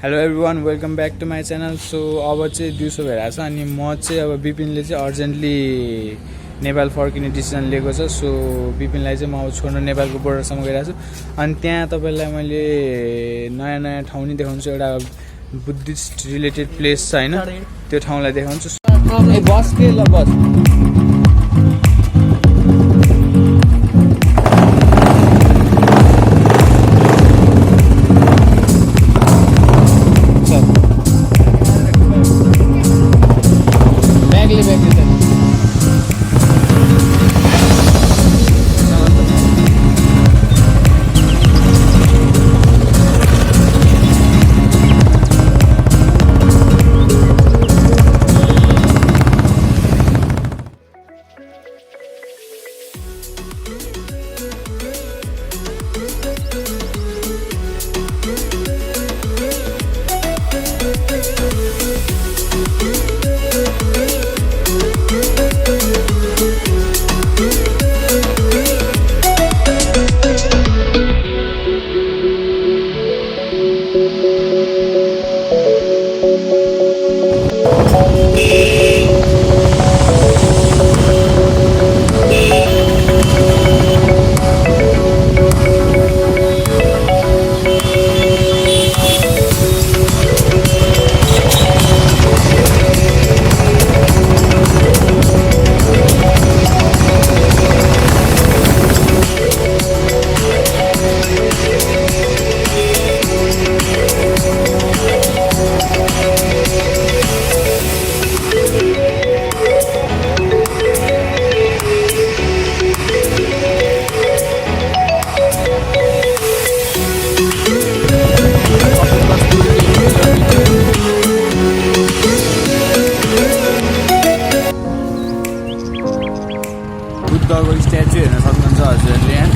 Hello everyone, welcome back to my channel. So अब चाहिँ दिउँसो भइरहेको छ अनि म चाहिँ अब विपिनले चाहिँ अर्जेन्टली नेपाल फर्किने डिसिजन लिएको छ। सो विपिनलाई चाहिँ म अब छोड्न नेपालको बोर्डरसम्म गइरहेको छु अनि त्यहाँ तपाईँलाई मैले नयाँ नयाँ ठाउँ नि देखाउँछु। एउटा बुद्धिस्ट रिलेटेड प्लेस छ होइन, त्यो ठाउँलाई देखाउँछु। बस के ल बस बुद्धको स्ट्याचु हेर्न सक्नुहुन्छ हजुरहरूले यहाँ।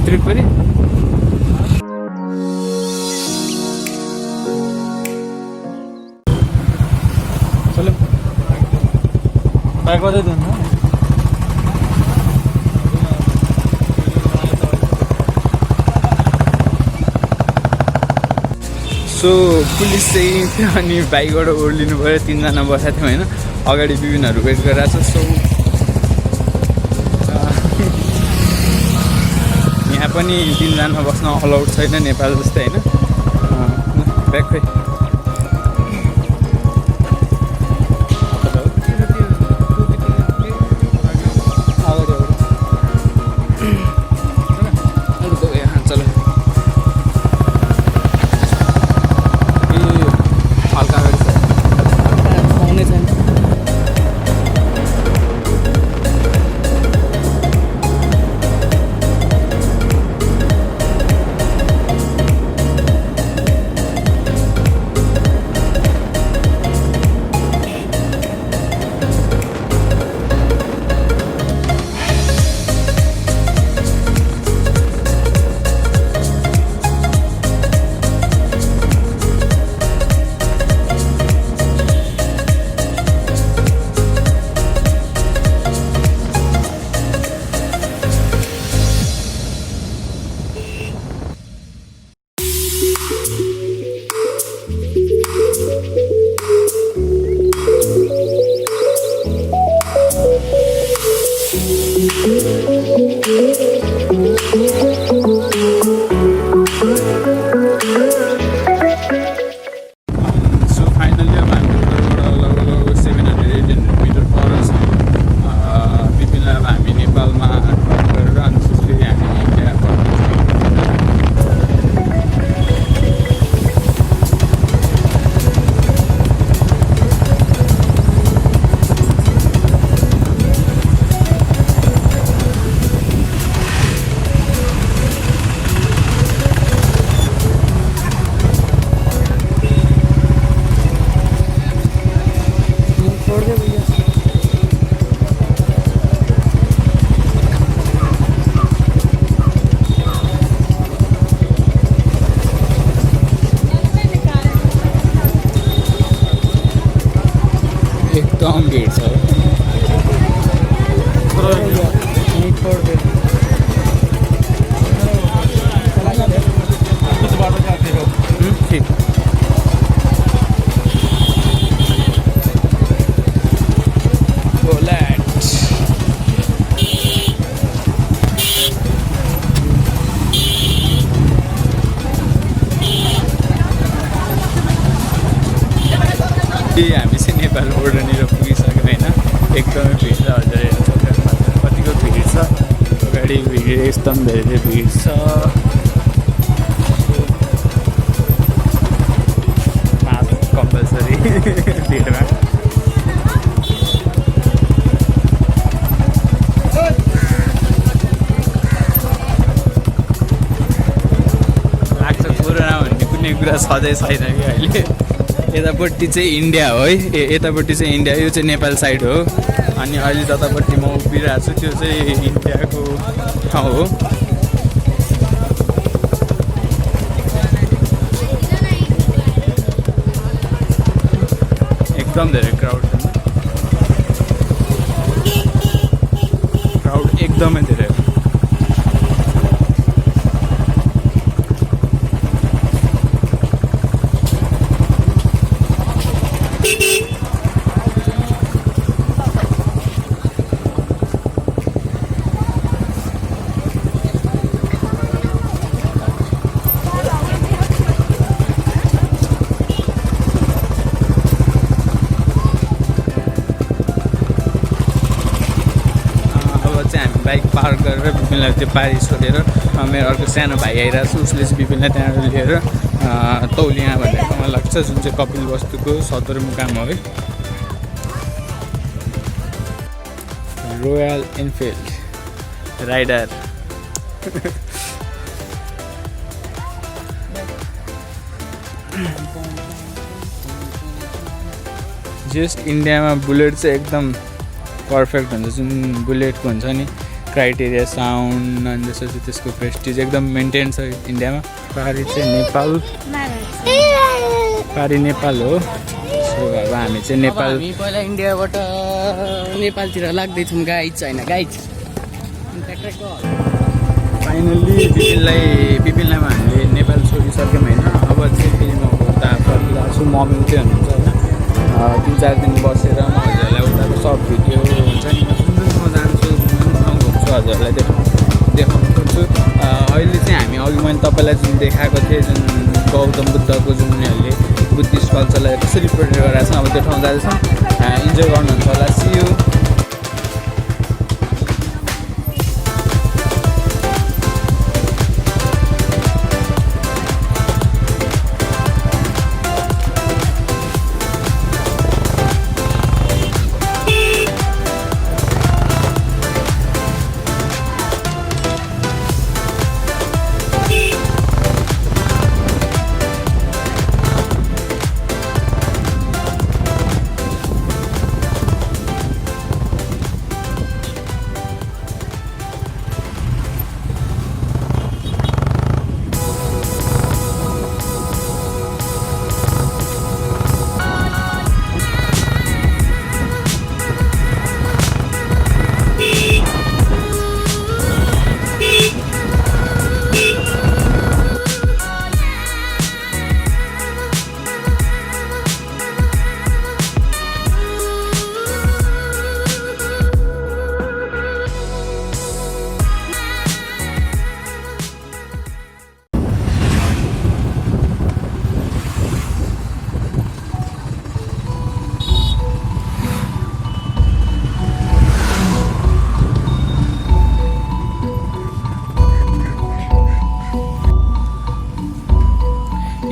उत्रिक पनि चलो बाइक गर्दै जान्छ। सो पुलिस चाहिँ थियो अनि बाइकबाट ओर्लिनु पऱ्यो। 3 जना बसेको थियौँ होइन, अगाडि विभिन्नहरू वेट गरिरहेको छ। सो यहाँ पनि 3 जना बस्न अलाउड छैन नेपाल जस्तै होइन। ब्याक खै एकदम भिड छ ठिक हामी चाहिँ नेपाल बोर्डरनिर पुगिसक्यौँ होइन एकदमै भिड छ हजुर हेर्नु सक्नुहुन्छ कतिको भिड छ अगाडि भिड एकदम धेरै भिड छ मास्क कम्पलसरी भिडमा लाग्छ कोरोना भन्ने कुनै कुरा छँदै छैन कि अहिले यतापट्टि चाहिँ इन्डिया हो है यतापट्टि चाहिँ इन्डिया यो चाहिँ नेपाल साइड हो अनि अहिले जतापट्टि म उभिरहेको छु त्यो चाहिँ इन्डियाको ठाउँ हो एकदम धेरै क्राउड एकदमै धेरै बाइक पार्क गरेर विपिनलाई त्यो पारी छोडेर मेरो अर्को सानो भाइ आइरहेको छ उसले चाहिँ विपिनलाई त्यहाँबाट लिएर तौलिया भन्ने ठाउँमा लाग्छ जुन चाहिँ कपिल वस्तुको सदरमुकाम हो है रोयल इनफिल्ड राइडर जस्ट इन्डियामा बुलेट चाहिँ एकदम पर्फेक्ट हुन्छ जुन बुलेटको हुन्छ नि क्राइटेरिया साउन्ड अनि त्यसपछि त्यसको प्रेस्टिज एकदम मेन्टेन छ इन्डियामा पारी चाहिँ नेपाल हो सो अब हामी चाहिँ नेपाल पहिला इन्डियाबाट नेपालतिर लाग्दैछौँ गाइड छैन गाइड फाइनल्ली विपिनलाई हामीले नेपाल छोडिसक्यौँ होइन अब चाहिँ फेरि म उता फर्किरहेको छु मम्मी उतै हुनुहुन्छ होइन 3-4 दिन बसेर म हजुरहरूलाई उताको सब भिडियो हुन्छ नि म जान्छु हजुरहरूलाई देखाउनु खोज्छु अहिले चाहिँ हामी अघि मैले तपाईँलाई जुन देखाएको थिएँ जुन गौतम बुद्धको जुन उनीहरूले बुद्धिस्ट कल्चरलाई कसरी प्रोटेक्ट गरेर छ अब त्यो ठाउँ जाँदैछौँ इन्जोय गर्नुहुन्छ होला सी यू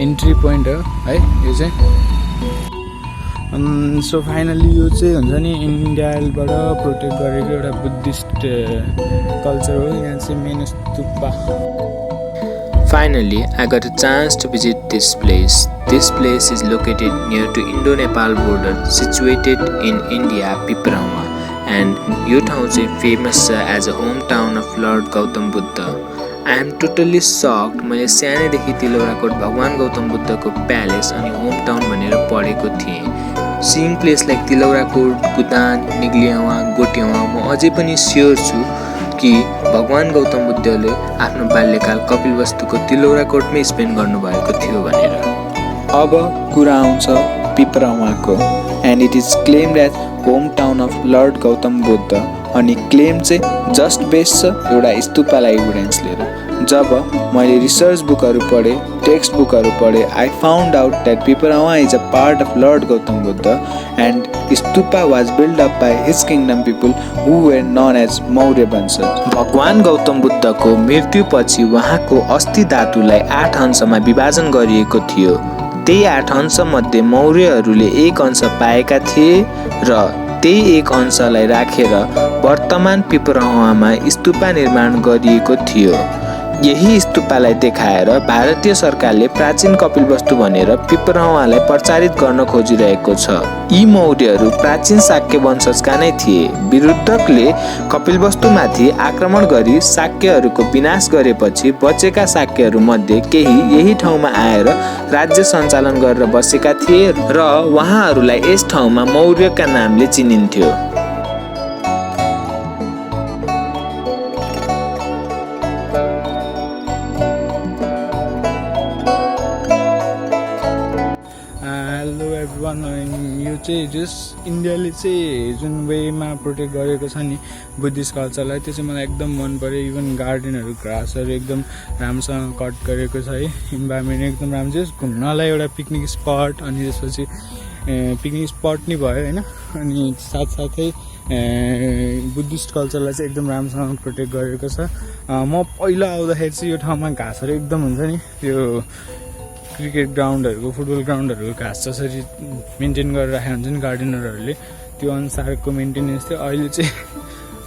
इन्ट्री पोइन्ट हो है यो चाहिँ सो फाइनली यो चाहिँ हुन्छ नि इन्डियाबाट प्रोटेक्ट गरेको एउटा बुद्धिस्ट कल्चर हो यहाँ चाहिँ main stupa Finally, I got a chance to visit this place. This place is located near to Indo-Nepal border, situated in India, Piprauma, and यो ठाउँ चाहिँ famous as a hometown of Lord Gautam Buddha. I am totally shocked. मैले सानैदेखि तिलौराकोट भगवान गौतम बुद्धको palace अनि home town भनेर पढेको थिएँ. Seeing place like तिलौराकोट, कुदान, निग्लियावा, गोटियावा म अझै पनि स्योर छु कि भगवान गौतम बुद्धले आफ्नो बाल्यकाल कपिलवस्तुको तिलौराकोटमै स्पेन्ड गर्नुभएको थियो भनेर। अब कुरा आउँछ पिपरावाको, and it is claimed as home town of lord Gautam Buddha. अनि क्लेम चाहिँ जस्ट बेस्ड छ एउटा स्तूपलाई एभिडेन्स लिएर। जब मैले रिसर्च बुकहरू पढेँ, टेक्स्ट बुकहरू पढेँ, I found out that Piprawa is a part of lord Gautam Buddha and stupa was build up by his kingdom people who were none as Maurya वंशज। भगवान गौतम बुद्धको मृत्युपछि उहाँको अस्थि धातुलाई 8 अंशमा विभाजन गरिएको थियो। त्यही 8 अंशमध्ये मौर्यहरूले 1 अंश पाएका थिए र त्यही 1 अंशलाई राखेर वर्तमान पिपरावामा स्तूपा निर्माण गरिएको थियो। यही स्तूपालाई देखाएर भारतीय सरकारले प्राचीन कपिलवस्तु भनेर पिपरावालाई प्रचारित गर्न खोजिरहेको छ। यी मौर्यहरू प्राचीन शाक्य वंशजका नै थिए। विरुद्धकले कपिलवस्तुमाथि आक्रमण गरी शाक्यहरूको विनाश गरेपछि बचेका शाक्यहरू मध्ये केही यही ठाउँमा आएर राज्य सञ्चालन गरेर बसेका थिए र उहाँहरूलाई यस ठाउँमा मौर्यका नामले चिनिन्थ्यो। यो चाहिँ जस्ट इन्डियाले चाहिँ जुन वेमा प्रोटेक्ट गरेको छ नि बुद्धिस्ट कल्चरलाई, त्यो चाहिँ मलाई एकदम मन पर्यो। इभन गार्डनहरू, ग्रासहरू एकदम राम्रोसँग कट गरेको छ है। इन्भाइरोमेन्ट एकदम राम्रो छ, घुम्नलाई एउटा पिकनिक स्पट, अनि त्यसपछि पिकनिक स्पट नै भयो होइन। अनि साथसाथै बुद्धिस्ट कल्चरलाई चाहिँ एकदम राम्रोसँग प्रोटेक्ट गरेको छ। म पहिला आउँदाखेरि चाहिँ यो ठाउँमा घाँसहरू एकदम हुन्छ नि, त्यो क्रिकेट ग्राउन्डहरूको, फुटबल ग्राउन्डहरूको घाँस जसरी मेन्टेन गरेर राखेको हुन्छ नि गार्डनरहरूले, त्यो अनुसारको मेन्टेनेन्स थियो। अहिले चाहिँ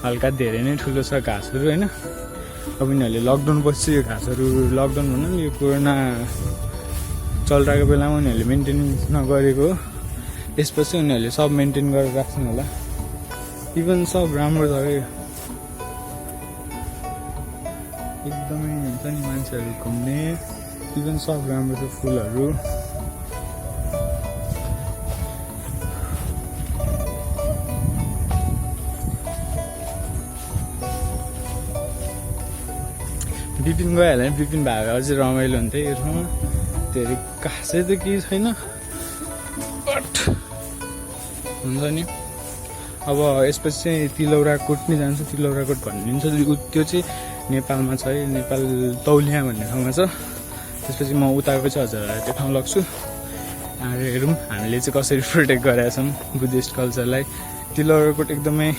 हल्का धेरै नै ठुलो छ घाँसहरू होइन। अब यिनीहरूले लकडाउन पछि यो घाँसहरू, लकडाउन भनौँ न, यो कोरोना चलिरहेको बेलामा उनीहरूले मेन्टेनेन्स नगरेको हो। यसपछि उनीहरूले सब मेन्टेन गरेर राख्छन् होला। इभन सब राम्रो छ क्या, एकदमै हुन्छ नि मान्छेहरू घुम्ने, इभन सब राम्रो छ फुलहरू। बिपिन गइहाल्यो भने बिपिन भए अझै रमाइलो हुन्थ्यो यो ठाउँमा। धेरै खासै त केही छैन बट हुन्छ नि। अब यसपछि चाहिँ तिलौराकोट नै जान्छ। तिलौराकोट भनिन्छ त्यो चाहिँ नेपालमा छ है, नेपाल तौलिया भन्ने ठाउँमा छ। त्यसपछि म उताको चाहिँ हजुरहरूलाई त्यो ठाउँ लग्छु। हेरौँ हामीले चाहिँ कसरी प्रोटेक्ट गरेका छौँ बुद्धिस्ट कल्चरलाई। तिलौराकोट एकदमै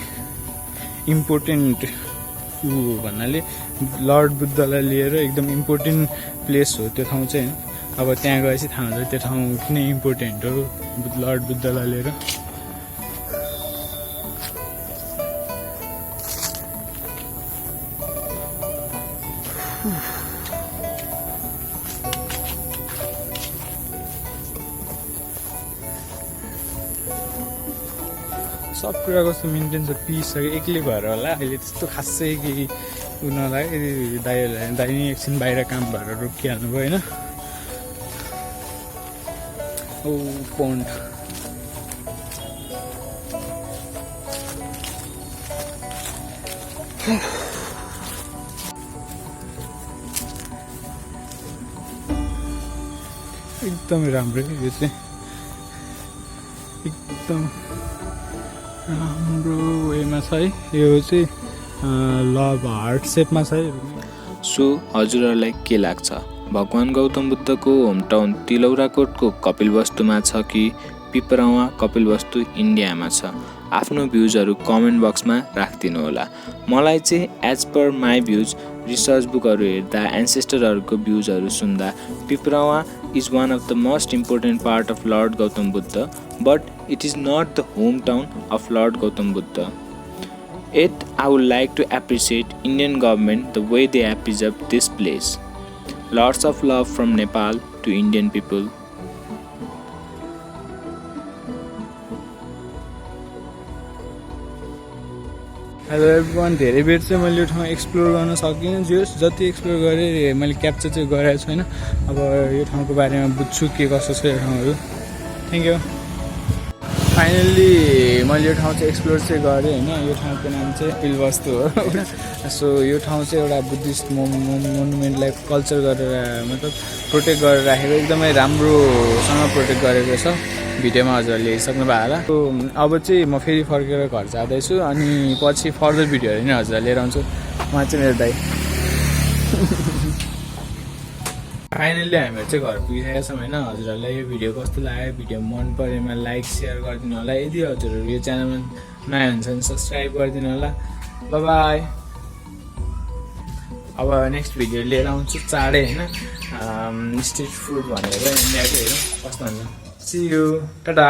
इम्पोर्टेन्ट भन्नाले लर्ड बुद्धलाई लिएर एकदम इम्पोर्टेन्ट प्लेस हो त्यो ठाउँ चाहिँ। अब त्यहाँ गएपछि थाहा हुन्छ त्यो ठाउँ किन इम्पोर्टेन्ट हो लर्ड बुद्धलाई लिएर। सब कुरा कस्तो मेन्टेन छ, पिस छ। एक्लै भएर होला अहिले त्यस्तो खासै केही उ नलाग्यो। दाइ नै एकछिन बाहिर काम भएर रोकिहाल्नु भयो होइन। ओ पोन्ड एकदमै राम्रो यो चाहिँ, एकदम राम्रो वेमा छ है। यो चाहिँ लभ हार्ट सेपमा छ है। सो हजुरहरूलाई के लाग्छ, भगवान गौतम बुद्धको होम टाउन तिलौराकोटको कपिलवस्तुमा छ कि पिपरावा कपिलवस्तु इन्डियामा छ? आफ्नो भ्युजहरू कमेन्ट बक्समा राखिदिनु होला। मलाई चाहिँ as per my views, research बुकहरू हेर्दा, एन्सेस्टरहरूको भ्युजहरू सुन्दा Piprawa is one of the most important part of lord Gautam Buddha, but it is not the hometown of Lord Gautam Buddha. Yet I would like to appreciate Indian government the way they have preserved this place. Lots of love from Nepal to Indian people. Hello everyone, धेरै बेर चाहिँ मैले यो ठाउँ explore गर्न सकिनँ। जति explore गरेँ मैले क्याप्चर चाहिँ गरेको छैन। अब यो ठाउँको बारेमा बुझ्छु के कसो छ यो ठाउँहरू। Thank you. फाइनल्ली मैले यो ठाउँ चाहिँ एक्सप्लोर चाहिँ गरेँ होइन। यो ठाउँको नाम चाहिँ पिलवस्तु हो। सो यो ठाउँ चाहिँ एउटा बुद्धिस्ट मोनुमेन्टलाई कल्चर गरेर मतलब प्रोटेक्ट गरेर राखेको एकदमै राम्रोसँग प्रोटेक्ट गरेको छ। भिडियोमा हजुरहरूले हेरिसक्नु भएको होला। सो अब चाहिँ म फेरि फर्केर घर जाँदैछु अनि पछि फर्दर भिडियोहरू नि हजुरलाई लिएर आउँछु। उहाँ चाहिँ मेरो दाइ। फाइनल्ली हामीहरू चाहिँ घर पुगिसकेका छौँ होइन। हजुरहरूलाई यो भिडियो कस्तो लाग्यो, भिडियो मन परेमा लाइक सेयर गरिदिनु होला। यदि हजुरहरू यो च्यानलमा नयाँ हुन्छ भने सब्सक्राइब गरिदिनु होला। Bye bye. अब नेक्स्ट भिडियो लिएर आउँछु चाँडै होइन। स्ट्रिट फुड भनेर इन्डियाको हेरौँ कस्तो हुन्छ। See you, Tata.